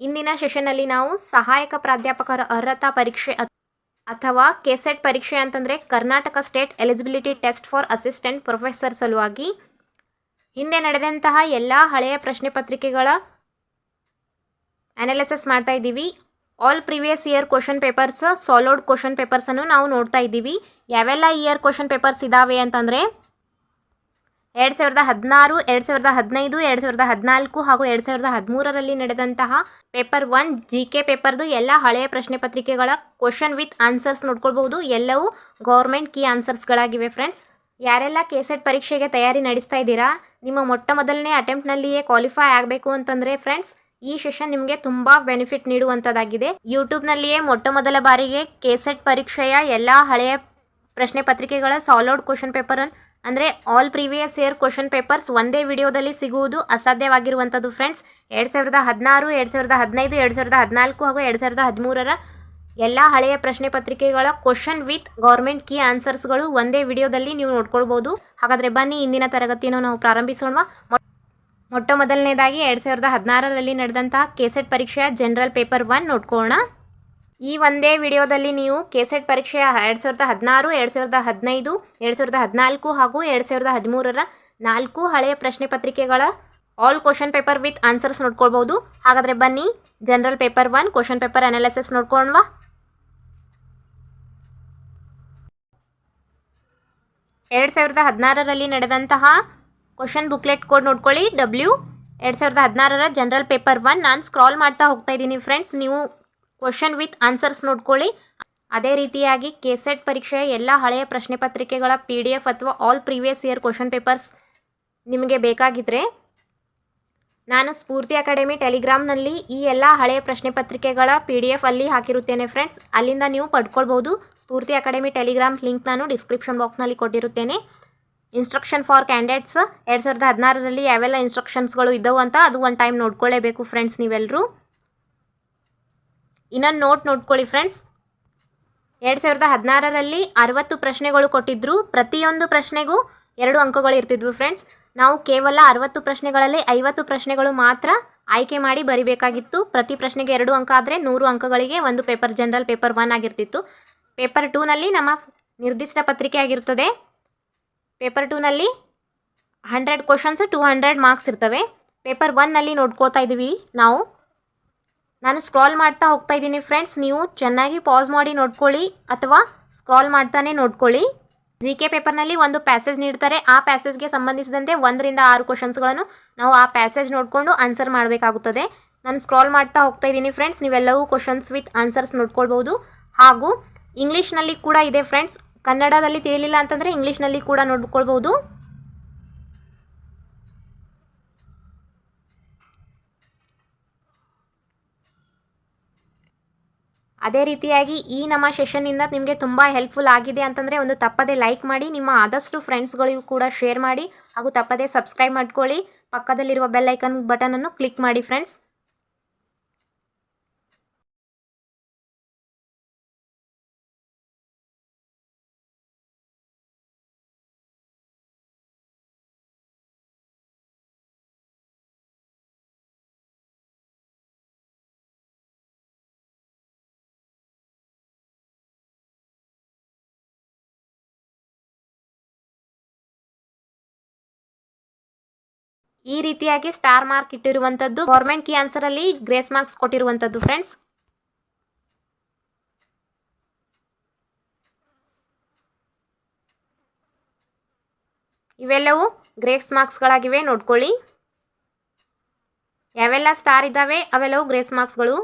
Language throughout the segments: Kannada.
ಇಂದಿನ ಸೆಷನ್ನಲ್ಲಿ ನಾವು ಸಹಾಯಕ ಪ್ರಾಧ್ಯಾಪಕರ ಅರ್ಹತಾ ಪರೀಕ್ಷೆ ಅಥವಾ ಕೆಸೆಟ್ ಪರೀಕ್ಷೆ ಅಂತಂದರೆ Karnataka state eligibility test for assistant professor ಸಲುವಾಗಿ ಹಿಂದೆ ನಡೆದಂತಹ ಎಲ್ಲ ಹಳೆಯ ಪ್ರಶ್ನೆ ಪತ್ರಿಕೆಗಳ ಅನಾಲಿಸಿಸ್ ಮಾಡ್ತಾ ಇದ್ದೀವಿ. All previous year question papers, solid question ಪೇಪರ್ಸನ್ನು ನಾವು ನೋಡ್ತಾ ಇದ್ದೀವಿ. ಯಾವೆಲ್ಲ ಇಯರ್ ಕ್ವಶನ್ ಪೇಪರ್ಸ್ ಇದ್ದಾವೆ ಅಂತಂದರೆ 2016, 2015, 2014 ಹಾಗೂ 2013ರಲ್ಲಿ ನಡೆದಂತಹ ಪೇಪರ್ 1 GK ಪೇಪರ್ದು ಎಲ್ಲ ಹಳೆಯ ಪ್ರಶ್ನೆ ಪತ್ರಿಕೆಗಳ ಕ್ವಶನ್ ವಿತ್ ಆನ್ಸರ್ಸ್ ನೋಡ್ಕೊಳ್ಬಹುದು. ಎಲ್ಲವೂ ಗೌರ್ಮೆಂಟ್ ಕೀ ಆನ್ಸರ್ಸ್ಗಳಾಗಿವೆ ಫ್ರೆಂಡ್ಸ್. ಯಾರೆಲ್ಲ ಕೆಸೆಟ್ ಪರೀಕ್ಷೆಗೆ ತಯಾರಿ ನಡೆಸ್ತಾ ಇದ್ದೀರಾ, ನಿಮ್ಮ ಮೊಟ್ಟ ಮೊದಲನೇ ಅಟೆಂಪ್ಟ್ನಲ್ಲಿಯೇ ಕ್ವಾಲಿಫೈ ಆಗಬೇಕು ಅಂತಂದರೆ ಫ್ರೆಂಡ್ಸ್ ಈ ಸೆಷನ್ ನಿಮಗೆ ತುಂಬ ಬೆನಿಫಿಟ್ ನೀಡುವಂಥದ್ದಾಗಿದೆ. ಯೂಟ್ಯೂಬ್ನಲ್ಲಿಯೇ ಮೊಟ್ಟ ಮೊದಲ ಬಾರಿಗೆ ಕೆಸೆಟ್ ಪರೀಕ್ಷೆಯ ಎಲ್ಲ ಹಳೆಯ ಪ್ರಶ್ನೆ ಪತ್ರಿಕೆಗಳ ಸಾಲಿಡ್ ಕ್ವಶನ್ ಪೇಪರ್ ಅಂದರೆ all previous year question papers ಒಂದೇ ವಿಡಿಯೋದಲ್ಲಿ ಸಿಗುವುದು ಅಸಾಧ್ಯವಾಗಿರುವಂಥದ್ದು ಫ್ರೆಂಡ್ಸ್. 2016, 2015, 2014 ಹಾಗೂ 2013ರ ಎಲ್ಲ ಹಳೆಯ ಪ್ರಶ್ನೆ ಪತ್ರಿಕೆಗಳ ಕ್ವಶನ್ ವಿತ್ ಗೌರ್ಮೆಂಟ್ ಕೀ ಆನ್ಸರ್ಸ್ಗಳು ಒಂದೇ ವಿಡಿಯೋದಲ್ಲಿ ನೀವು ನೋಡ್ಕೊಳ್ಬೋದು. ಹಾಗಾದರೆ ಬನ್ನಿ ಇಂದಿನ ತರಗತಿಯನ್ನು ನಾವು ಪ್ರಾರಂಭಿಸೋಣ. ಮೊಟ್ಟ ಮೊದಲನೇದಾಗಿ 2016ರಲ್ಲಿ ನಡೆದಂತಹ ಕೆಸೆಟ್ ಪರೀಕ್ಷೆಯ ಜನರಲ್ ಪೇಪರ್ 1 ನೋಡ್ಕೊಳ್ಳೋಣ. ಈ ಒಂದೇ ವಿಡಿಯೋದಲ್ಲಿ ನೀವು ಕೆಸೆಟ್ ಪರೀಕ್ಷೆಯ 2016, 2015, 2014 ಹಾಗೂ 2013ರ 4 ಹಳೆಯ ಪ್ರಶ್ನೆ ಪತ್ರಿಕೆಗಳ all question paper with answers ನೋಡ್ಕೊಳ್ಬೋದು. ಹಾಗಾದರೆ ಬನ್ನಿ general paper 1 question paper analysis ನೋಡ್ಕೊಳ್ಳೋಣ. ಎರಡು 2016ರಲ್ಲಿ ನಡೆದಂತಹ ಕ್ವಶನ್ ಬುಕ್ಲೆಟ್ ಕೋಡ್ ನೋಡ್ಕೊಳ್ಳಿ. W2016ರ ಜನರಲ್ ಪೇಪರ್ 1 ನಾನು ಸ್ಕ್ರಾಲ್ ಮಾಡ್ತಾ ಹೋಗ್ತಾ ಇದ್ದೀನಿ ಫ್ರೆಂಡ್ಸ್. ನೀವು ಕ್ವಶನ್ ವಿತ್ ಆನ್ಸರ್ಸ್ ನೋಡ್ಕೊಳ್ಳಿ. ಅದೇ ರೀತಿಯಾಗಿ ಕೆಸೆಟ್ ಪರೀಕ್ಷೆಯ ಎಲ್ಲ ಹಳೆಯ ಪ್ರಶ್ನೆ ಪತ್ರಿಕೆಗಳ PDF ಅಥವಾ all previous year question papers ನಿಮಗೆ ಬೇಕಾಗಿದ್ದರೆ ನಾನು ಸ್ಫೂರ್ತಿ ಅಕಾಡೆಮಿ ಟೆಲಿಗ್ರಾಮ್ನಲ್ಲಿ ಈ ಎಲ್ಲ ಹಳೆಯ ಪ್ರಶ್ನೆ ಪತ್ರಿಕೆಗಳ PDF ಅಲ್ಲಿ ಹಾಕಿರುತ್ತೇನೆ ಫ್ರೆಂಡ್ಸ್. ಅಲ್ಲಿಂದ ನೀವು ಪಡ್ಕೊಳ್ಬೋದು. ಸ್ಫೂರ್ತಿ ಅಕಾಡೆಮಿ ಟೆಲಿಗ್ರಾಮ್ ಲಿಂಕ್ ನಾನು ಡಿಸ್ಕ್ರಿಪ್ಷನ್ ಬಾಕ್ಸ್ನಲ್ಲಿ ಕೊಟ್ಟಿರುತ್ತೇನೆ. ಇನ್ಸ್ಟ್ರಕ್ಷನ್ ಫಾರ್ ಕ್ಯಾಂಡಿಡೇಟ್ಸ್ 2016ರಲ್ಲಿ ಯಾವೆಲ್ಲ ಇನ್ಸ್ಟ್ರಕ್ಷನ್ಸ್ಗಳು ಇದ್ದವು ಅಂತ ಅದು ಒಂದು ಟೈಮ್ ನೋಡ್ಕೊಳ್ಳೇಬೇಕು ಫ್ರೆಂಡ್ಸ್ ನೀವೆಲ್ಲರೂ. ಇನ್ನೊಂದು ನೋಡ್ಕೊಳ್ಳಿ ಫ್ರೆಂಡ್ಸ್. 2016ರಲ್ಲಿ 60 ಪ್ರಶ್ನೆಗಳು ಕೊಟ್ಟಿದ್ದರು. ಪ್ರತಿಯೊಂದು ಪ್ರಶ್ನೆಗೂ 2 ಅಂಕಗಳು ಇರ್ತಿದ್ವು ಫ್ರೆಂಡ್ಸ್. ನಾವು ಕೇವಲ 60 ಪ್ರಶ್ನೆಗಳಲ್ಲಿ 50 ಪ್ರಶ್ನೆಗಳು ಮಾತ್ರ ಆಯ್ಕೆ ಮಾಡಿ ಬರಿಬೇಕಾಗಿತ್ತು. ಪ್ರತಿ ಪ್ರಶ್ನೆಗೆ 2 ಅಂಕ ಆದರೆ 100 ಅಂಕಗಳಿಗೆ ಒಂದು ಪೇಪರ್ ಜನರಲ್ ಪೇಪರ್ 1 ಆಗಿರ್ತಿತ್ತು. ಪೇಪರ್ 2ನಲ್ಲಿ ನಮ್ಮ ನಿರ್ದಿಷ್ಟ ಪತ್ರಿಕೆ ಆಗಿರ್ತದೆ. ಪೇಪರ್ 2ನಲ್ಲಿ 100 ಕ್ವಶನ್ಸ್ 200 ಮಾರ್ಕ್ಸ್ ಇರ್ತವೆ. ಪೇಪರ್ 1ನಲ್ಲಿ ನೋಡ್ಕೊಳ್ತಾ ಇದ್ದೀವಿ ನಾವು. ನಾನು ಸ್ಕ್ರಾಲ್ ಮಾಡ್ತಾ ಹೋಗ್ತಾ ಇದ್ದೀನಿ ಫ್ರೆಂಡ್ಸ್. ನೀವು ಚೆನ್ನಾಗಿ ಪಾಸ್ ಮಾಡಿ ನೋಡ್ಕೊಳ್ಳಿ ಅಥವಾ ಸ್ಕ್ರಾಲ್ ಮಾಡ್ತಾನೆ ನೋಡ್ಕೊಳ್ಳಿ. GK ಪೇಪರ್ನಲ್ಲಿ ಒಂದು ಪ್ಯಾಸೇಜ್ ನೀಡ್ತಾರೆ. ಆ ಪ್ಯಾಸೇಜ್ಗೆ ಸಂಬಂಧಿಸಿದಂತೆ 1 ರಿಂದ 6 ಕ್ವಶನ್ಸ್ಗಳನ್ನು ನಾವು ಆ ಪ್ಯಾಸೇಜ್ ನೋಡಿಕೊಂಡು ಆನ್ಸರ್ ಮಾಡಬೇಕಾಗುತ್ತದೆ. ನಾನು ಸ್ಕ್ರಾಲ್ ಮಾಡ್ತಾ ಹೋಗ್ತಾ ಇದ್ದೀನಿ ಫ್ರೆಂಡ್ಸ್. ನೀವೆಲ್ಲವೂ ಕ್ವಶನ್ಸ್ ವಿತ್ ಆನ್ಸರ್ಸ್ ನೋಡ್ಕೊಳ್ಬೋದು. ಹಾಗೂ ಇಂಗ್ಲೀಷ್ನಲ್ಲಿ ಕೂಡ ಇದೆ ಫ್ರೆಂಡ್ಸ್. ಕನ್ನಡದಲ್ಲಿ ತಿಳಿಲಿಲ್ಲ ಅಂತಂದರೆ ಇಂಗ್ಲೀಷ್ನಲ್ಲಿ ಕೂಡ ನೋಡ್ಕೊಳ್ಬೋದು. ಅದೇ ರೀತಿಯಾಗಿ ಈ ನಮ್ಮ ಸೆಷನ್ನಿಂದ ನಿಮಗೆ ತುಂಬ ಹೆಲ್ಪ್ಫುಲ್ ಆಗಿದೆ ಅಂತಂದರೆ ಒಂದು ತಪ್ಪದೆ ಲೈಕ್ ಮಾಡಿ, ನಿಮ್ಮ ಆದಷ್ಟು ಫ್ರೆಂಡ್ಸ್ಗಳಿಗೂ ಕೂಡ ಶೇರ್ ಮಾಡಿ ಹಾಗೂ ತಪ್ಪದೆ ಸಬ್ಸ್ಕ್ರೈಬ್ ಮಾಡ್ಕೊಳ್ಳಿ. ಪಕ್ಕದಲ್ಲಿರುವ ಬೆಲ್ ಐಕನ್ ಬಟನನ್ನು ಕ್ಲಿಕ್ ಮಾಡಿ ಫ್ರೆಂಡ್ಸ್. ಈ ರೀತಿಯಾಗಿ ಸ್ಟಾರ್ ಮಾರ್ಕ್ ಇಟ್ಟಿರುವಂಥದ್ದು ಗೌರ್ಮೆಂಟ್ ಕೀ ಆನ್ಸರಲ್ಲಿ ಗ್ರೇಸ್ ಮಾರ್ಕ್ಸ್ ಕೊಟ್ಟಿರುವಂಥದ್ದು ಫ್ರೆಂಡ್ಸ್. ಇವೆಲ್ಲವೂ ಗ್ರೇಸ್ ಮಾರ್ಕ್ಸ್ಗಳಾಗಿವೆ ನೋಡ್ಕೊಳ್ಳಿ. ಯಾವೆಲ್ಲ ಸ್ಟಾರ್ ಇದ್ದಾವೆ ಅವೆಲ್ಲವೂ ಗ್ರೇಸ್ ಮಾರ್ಕ್ಸ್ಗಳು.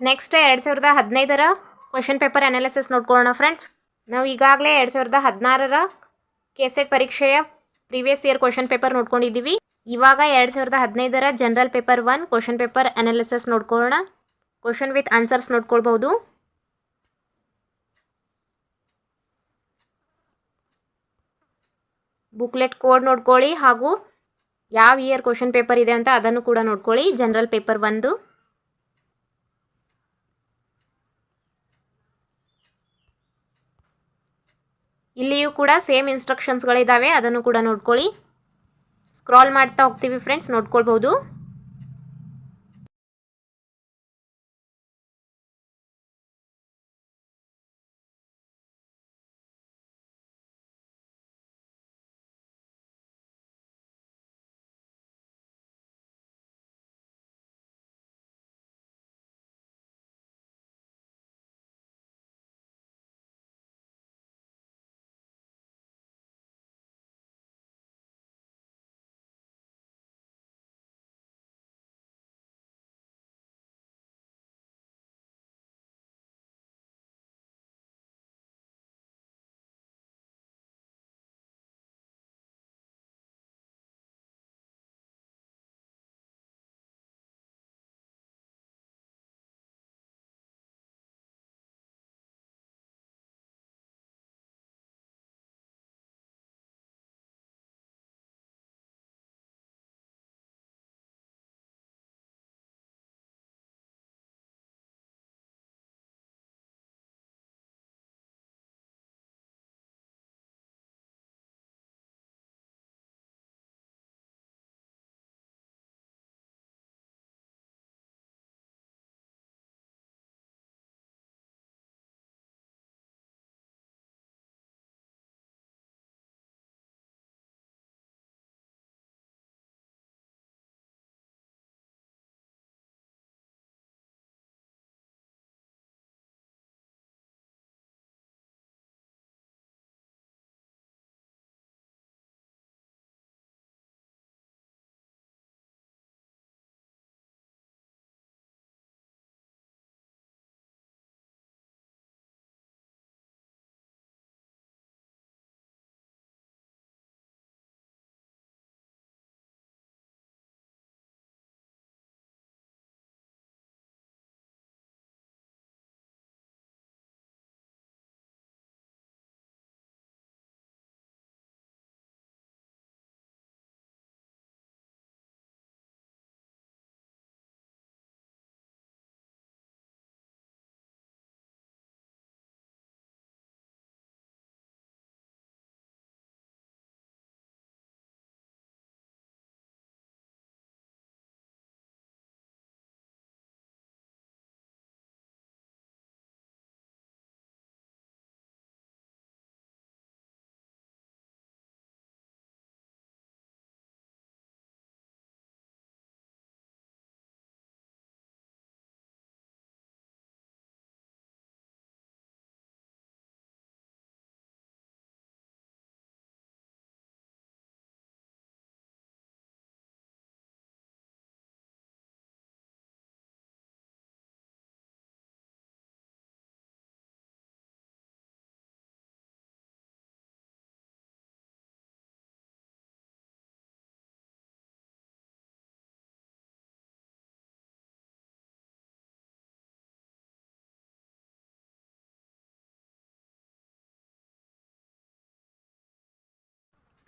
ನೆಕ್ಸ್ಟ್ 2015ರ ಕ್ವಶನ್ ಪೇಪರ್ ಅನಾಲಿಸಿಸ್ ನೋಡ್ಕೊಳ್ಳೋಣ ಫ್ರೆಂಡ್ಸ್. ನಾವು ಈಗಾಗಲೇ 2016ರ ಕೆಸೆಟ್ ಪರೀಕ್ಷೆಯ ಪ್ರೀವಿಯಸ್ ಇಯರ್ ಕ್ವಶನ್ ಪೇಪರ್ ನೋಡ್ಕೊಂಡಿದ್ದೀವಿ. ಇವಾಗ 2015ರ general paper 1 question paper analysis ನೋಡ್ಕೊಳ್ಳೋಣ. ಕ್ವಶನ್ ವಿತ್ ಆನ್ಸರ್ಸ್ ನೋಡ್ಕೊಳ್ಬಹುದು. ಬುಕ್ಲೆಟ್ ಕೋಡ್ ನೋಡ್ಕೊಳ್ಳಿ ಹಾಗೂ ಯಾವ ಇಯರ್ ಕ್ವಶನ್ ಪೇಪರ್ ಇದೆ ಅಂತ ಅದನ್ನು ಕೂಡ ನೋಡ್ಕೊಳ್ಳಿ. ಜನರಲ್ ಪೇಪರ್ 1 ಇಲ್ಲಿಯೂ ಕೂಡ ಸೇಮ್ ಇನ್ಸ್ಟ್ರಕ್ಷನ್ಸ್ಗಳಿದ್ದಾವೆ, ಅದನ್ನು ಕೂಡ ನೋಡ್ಕೊಳ್ಳಿ. ಸ್ಕ್ರಾಲ್ ಮಾಡ್ತಾ ಹೋಗ್ತೀವಿ ಫ್ರೆಂಡ್ಸ್, ನೋಡ್ಕೊಳ್ಬಹುದು.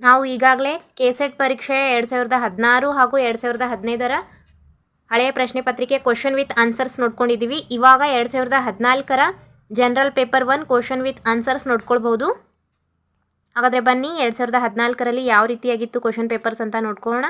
ನಾವು ಈಗಾಗಲೇ ಕೆಸೆಟ್ ಪರೀಕ್ಷೆಯ 2016 ಹಾಗೂ 2015ರ ಹಳೆಯ ಪ್ರಶ್ನೆ ಪತ್ರಿಕೆ ಕ್ವಶನ್ ವಿತ್ ಆನ್ಸರ್ಸ್ ನೋಡ್ಕೊಂಡಿದ್ದೀವಿ. ಇವಾಗ 2014ರ general paper 1 question with answers ನೋಡ್ಕೊಳ್ಬಹುದು. ಹಾಗಾದರೆ ಬನ್ನಿ 2014ರಲ್ಲಿ ಯಾವ ರೀತಿಯಾಗಿತ್ತು ಕ್ವಶನ್ ಪೇಪರ್ಸ್ ಅಂತ ನೋಡ್ಕೊಳ್ಳೋಣ.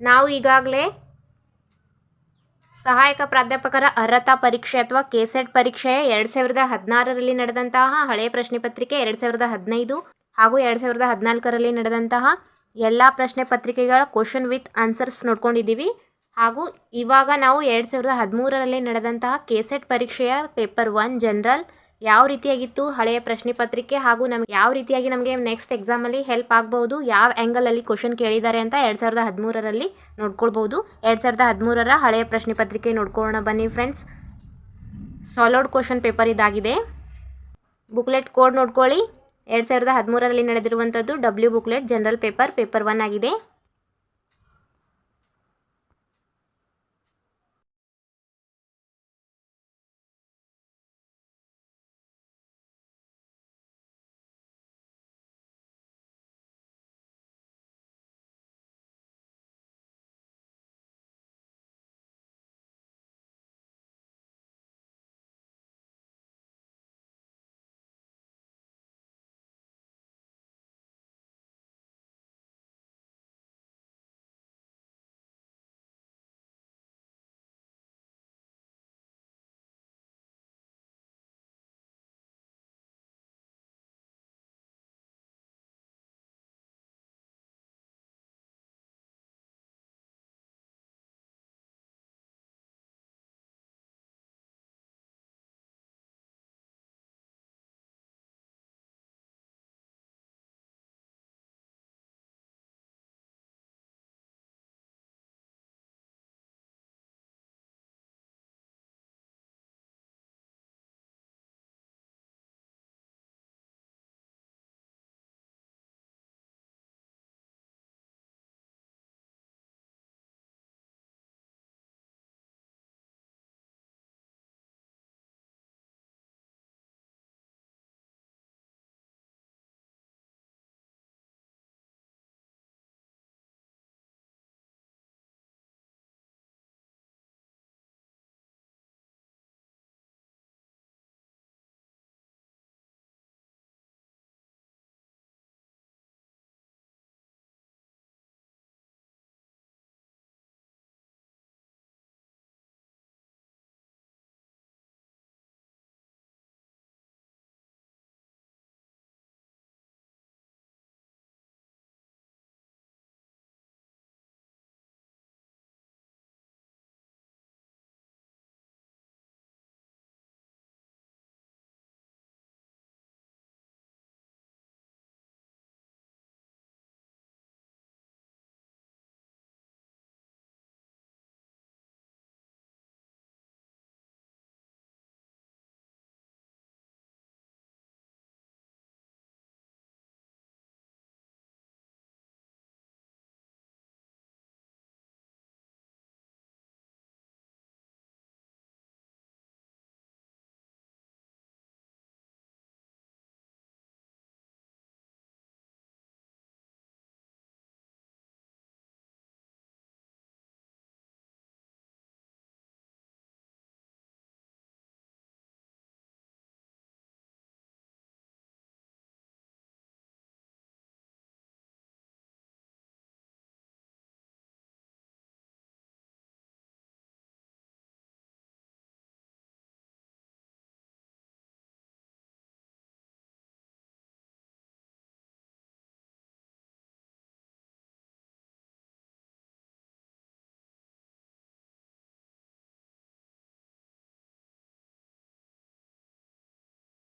ನಾವು ಈಗಾಗಲೇ ಸಹಾಯಕ ಪ್ರಾಧ್ಯಾಪಕರ ಅರ್ಹತಾ ಪರೀಕ್ಷೆ ಅಥವಾ ಕೆಸೆಟ್ ಪರೀಕ್ಷೆಯ 2016ರಲ್ಲಿ ನಡೆದಂತಹ ಹಳೆಯ ಪ್ರಶ್ನೆ ಪತ್ರಿಕೆ, 2015 ಹಾಗೂ 2014ರಲ್ಲಿ ನಡೆದಂತಹ ಎಲ್ಲ ಪ್ರಶ್ನೆ ಪತ್ರಿಕೆಗಳ ಕ್ವಶನ್ ವಿತ್ ಆನ್ಸರ್ಸ್ ನೋಡ್ಕೊಂಡಿದ್ದೀವಿ. ಹಾಗೂ ಇವಾಗ ನಾವು 2013ರಲ್ಲಿ ನಡೆದಂತಹ ಕೆಸೆಟ್ ಪರೀಕ್ಷೆಯ ಪೇಪರ್ 1 ಜನರಲ್ ಯಾವ ರೀತಿಯಾಗಿತ್ತು ಹಳೆಯ ಪ್ರಶ್ನೆ ಪತ್ರಿಕೆ ಹಾಗೂ ನಮಗೆ ಯಾವ ರೀತಿಯಾಗಿ ನಮಗೆ ನೆಕ್ಸ್ಟ್ ಎಕ್ಸಾಮಲ್ಲಿ ಹೆಲ್ಪ್ ಆಗ್ಬೋದು, ಯಾವ ಆ್ಯಂಗಲಲ್ಲಿ ಕ್ವಶನ್ ಕೇಳಿದ್ದಾರೆ ಅಂತ 2013ರಲ್ಲಿ ನೋಡ್ಕೊಳ್ಬೋದು. 2013ರ ಹಳೆಯ ಪ್ರಶ್ನೆ ಪತ್ರಿಕೆ ನೋಡ್ಕೊಳ್ಳೋಣ ಬನ್ನಿ ಫ್ರೆಂಡ್ಸ್. ಸಾಲಿಡ್ ಕ್ವಶನ್ ಪೇಪರ್ ಇದಾಗಿದೆ. ಬುಕ್ಲೆಟ್ ಕೋಡ್ ನೋಡ್ಕೊಳ್ಳಿ. 2013ರಲ್ಲಿ ನಡೆದಿರುವಂಥದ್ದು ಡಬ್ಲ್ಯೂ ಬುಕ್ಲೆಟ್ ಜನರಲ್ ಪೇಪರ್ 1 ಆಗಿದೆ.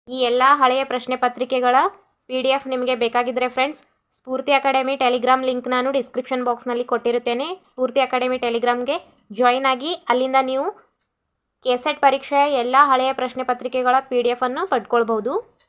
ಈ ಎಲ್ಲ ಹಳೆಯ ಪ್ರಶ್ನೆ ಪತ್ರಿಕೆಗಳ PDF ನಿಮಗೆ ಬೇಕಾಗಿದ್ದರೆ ಫ್ರೆಂಡ್ಸ್, ಸ್ಫೂರ್ತಿ ಅಕಾಡೆಮಿ ಟೆಲಿಗ್ರಾಮ್ ಲಿಂಕ್ ನಾನು ಡಿಸ್ಕ್ರಿಪ್ಷನ್ ಬಾಕ್ಸ್ನಲ್ಲಿ ಕೊಟ್ಟಿರುತ್ತೇನೆ. ಸ್ಫೂರ್ತಿ ಅಕಾಡೆಮಿ ಟೆಲಿಗ್ರಾಮ್ಗೆ ಜಾಯಿನ್ ಆಗಿ ಅಲ್ಲಿಂದ ನೀವು ಕೆಸೆಟ್ ಪರೀಕ್ಷೆಯ ಎಲ್ಲ ಹಳೆಯ ಪ್ರಶ್ನೆ ಪತ್ರಿಕೆಗಳ PDF ಅನ್ನು ಪಡ್ಕೊಳ್ಬೋದು.